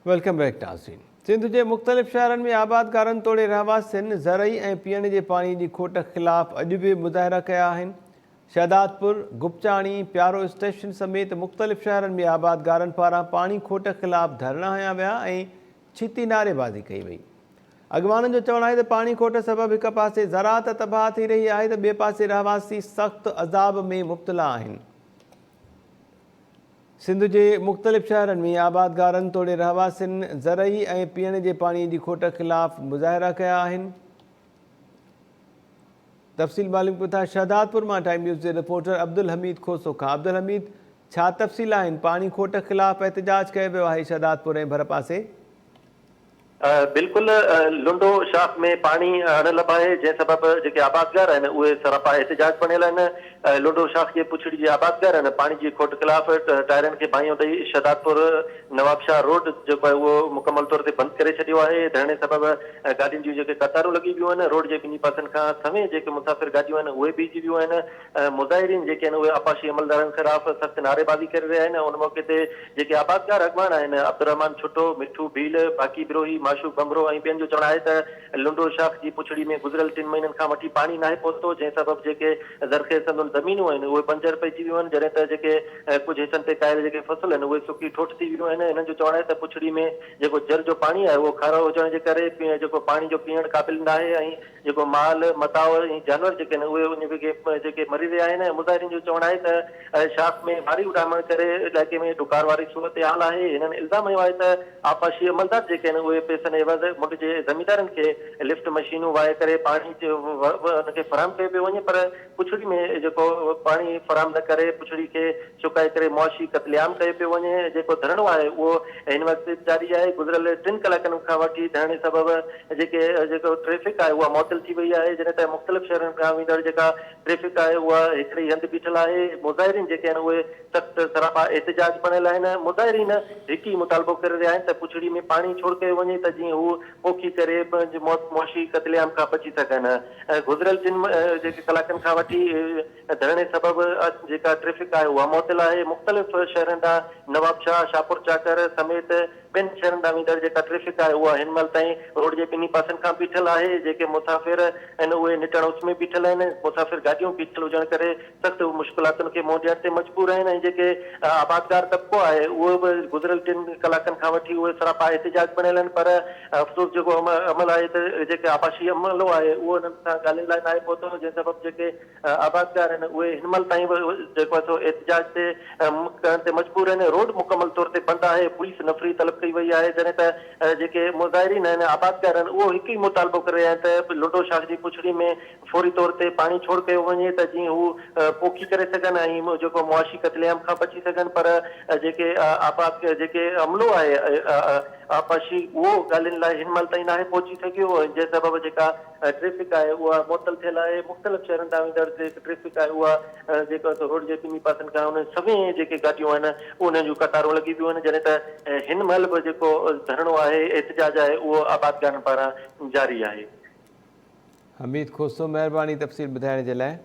Welcome back नाज़रीन। सिंध के मुख़्तलिफ़ शहरनि में आबादकारनि तोड़े रहवासियुनि ज़रई ऐं पीअण जे पाणी जी खोट ख़िलाफ़ अॼु बि मुज़ाहिरा कया आहिनि। शहदादपुर, गुपचाणी, प्यारो स्टेशन समेत मुख़्तलिफ़ शहरनि में आबादकारनि पारां पाणी खोट ख़िलाफ़ धरना हया विया ऐं छिती नारेबाज़ी कई वई। अॻवाननि जो चवणु आहे त पाणी खोट सबबि हिक पासे ज़राअत तबाह थी रही आहे त ॿिए पासे रहवासी सख़्तु अज़ाब में मुब्तला आहिनि। सिंध के मुख़्तलिफ़ शहरनि में आबादकारनि तोड़े रहवासियुनि ज़रई ऐं पीअण जे पाणी जी खोट ख़िलाफ़ मुज़ाहिरा कया आहिनि। तफ़सील मालूम कयूं था शहदादपुर में टाइम न्यूज़ के रिपोर्टर अब्दुल हमीद खोसो खां। अब्दुल हमीद, छा तफ़सील आहिनि? पाणी खोट ख़िलाफ़ एहतजाज कयो वियो आहे शहदादपुर ऐं भर पासे। बिल्कुल लुंडो शाख में पानी न लभ है जै सबब जेके आबादगार आहिनि उहे सरापा एहतजाज बणियल आहिनि। लुंडो शाख जे पुछड़ी जे आबादगार आहिनि पानी जी खोट ख़िलाफ़ टायरनि खे बाहियूं ॾेई शहदादपुर नवाबशाह रोड जेको आहे उहो मुकमल तौर ते बंदि करे छॾियो आहे। धरणे सबब गाॾियुनि जूं जेके कतारूं लॻी वियूं आहिनि, रोड जे ॿिन्ही पासनि खां सवें जेके मुसाफ़िर गाॾियूं आहिनि उहे बीहजी वियूं आहिनि। मुज़ाहिरीन जेके आहिनि उहे आपाशी अमलदारनि ख़िलाफ़ सख़्तु नारेबाज़ी करे रहिया आहिनि। उन मौक़े ते जेके आबादगार अॻवान आहिनि अब्दुर्रहमान छुटो, मिठू भील, बाकी बिरोही, माशूक बमरो ऐं ॿियनि जो चवणु आहे त लुंडो शाख जी पुछड़ी में गुज़िरियल 3 महीननि खां वठी पाणी नाहे पहुतो, जंहिं सबब जेके ज़रख़ेज़ ज़मीनूं आहिनि उहे बंजर पइजी वियूं आहिनि, जॾहिं त जेके कुझु हिसनि ते कायल जेके फसल आहिनि उहे सुकी ठोठ थी वियूं आहिनि। हिननि जो चवणु आहे त पुछड़ी में जेको जल जो पाणी आहे उहो खारो हुजण जे करे जेको पाणी जो पीअण क़ाबिल न आहे ऐं जेको माल मताओ ऐं जानवर जेके आहिनि उहे उन जेके मरी रहिया आहिनि। मुज़ाहिरीन जो चवणु आहे त शाख में भारी उॾामण करे इलाइक़े में डुकार वारी सूरत हाल आहे। हिननि इल्ज़ाम हयो आहे त आपाशी अमलदार जेके आहिनि उहे पैसनि एवज़ मुल्क जे ज़मींदारनि खे लिफ्ट मशीनूं वाहे करे पाणी हुनखे फराहम कयो पियो वञे, पर पुछड़ी में जेको पाणी फराहम न करे पुछड़ी खे सुकाए करे मुआशी क़त्लेआम कयो पियो वञे। जेको धरणो आहे उहो हिन वक़्तु जारी आहे। गुज़िरियल 3 कलाकनि खां वठी धरणे सबब जेको ट्रैफ़िक आहे उहा मुअतल थी वई आहे, जॾहिं त मुख़्तलिफ़ शहरनि खां ईंदड़ जेका ट्रैफ़िक आहे उहा हिकिड़ी हंधि बीठल आहे। मुज़ाहिरीन जेके आहिनि उहे सख़्तु सरापा एहतजाज बणियल आहिनि। मुज़ाहिरीन हिकु ई मुतालबो करे रहिया आहिनि त पुछड़ी में पाणी छोड़ कयो वञे त जीअं हू पोखी करे मुआशी क़त्लेआम खां बची सघनि। गुज़िरियल 3 जेके कलाकनि खां वठी धरणे सबब जेका ट्रैफ़िक आहे उहा मुअतल आहे। मुख़्तलिफ़ शहरनि ॾांहुं नवाबशाह, शाहपुर चाकर समेत ॿियनि शहरनि ॾांहुं ईंदड़ जेका ट्रैफ़िक आहे उहा हिन महिल ताईं रोड जे ॿिन्ही पासनि खां बीठल आहे। जेके मुसाफ़िर आहिनि उहे निटण उस में बीठल आहिनि। मुसाफ़िर गाॾियूं बीठल हुजण करे सख़्तु मुश्किलातुनि खे मुंहुं ॾियण ते मजबूर आहिनि ऐं जेके आबादगार तबिको आहे उहो बि गुज़िरियल 3 कलाकनि खां वठी उहे सरापा एहतजाज बणियल आहिनि। पर अफ़सोस जेको अमल आहे त जेके आपाशी अमलो आहे उहो हुननि सां ॻाल्हाइण लाइ न आहे पहुतो, जंहिं सबब जेके आबादगार आहिनि उहे हिन महिल ताईं बि जेको आहे सो एहतजाज ते करण ते मजबूर आहिनि। रोड मुकमल तौर ते बंदि आहे। पुलिस नफ़री तलब कई वई आहे, जॾहिं त जेके मुज़ाहिरीन आहिनि आबादगार आहिनि उहो हिकु ई मुतालबो करे रहिया आहिनि त लुंडो शाख जी पुछड़ी में फौरी तौर ते पाणी छोड़ कयो वञे त जीअं हू पोखी करे सघनि ऐं जेको मुआशी क़त्लेआम खां बची सघनि। पर जेके जेके अमलो आहे आपाशी उहो ॻाल्हियुनि लाइ हिन महिल ताईं नाहे पहुची सघियो, जंहिं सबब जेका ट्रैफ़िक आहे उहा मुअतल थियल आहे। मुख़्तलिफ़ शहरनि ॾांहुं ईंदड़ जेके ट्रैफ़िक आहे उहा जेको रोड जे ॿिन्ही पासनि खां उन सभई जेके गाॾियूं आहिनि उन जूं कतारूं लॻी वियूं आहिनि, जॾहिं त हिन महिल बि जेको धरणो आहे एहतजाज आहे उहो आबादगारनि पारां जारी आहे। हमीद खोसो, महिरबानी तफ़सील ॿुधाइण जे लाइ।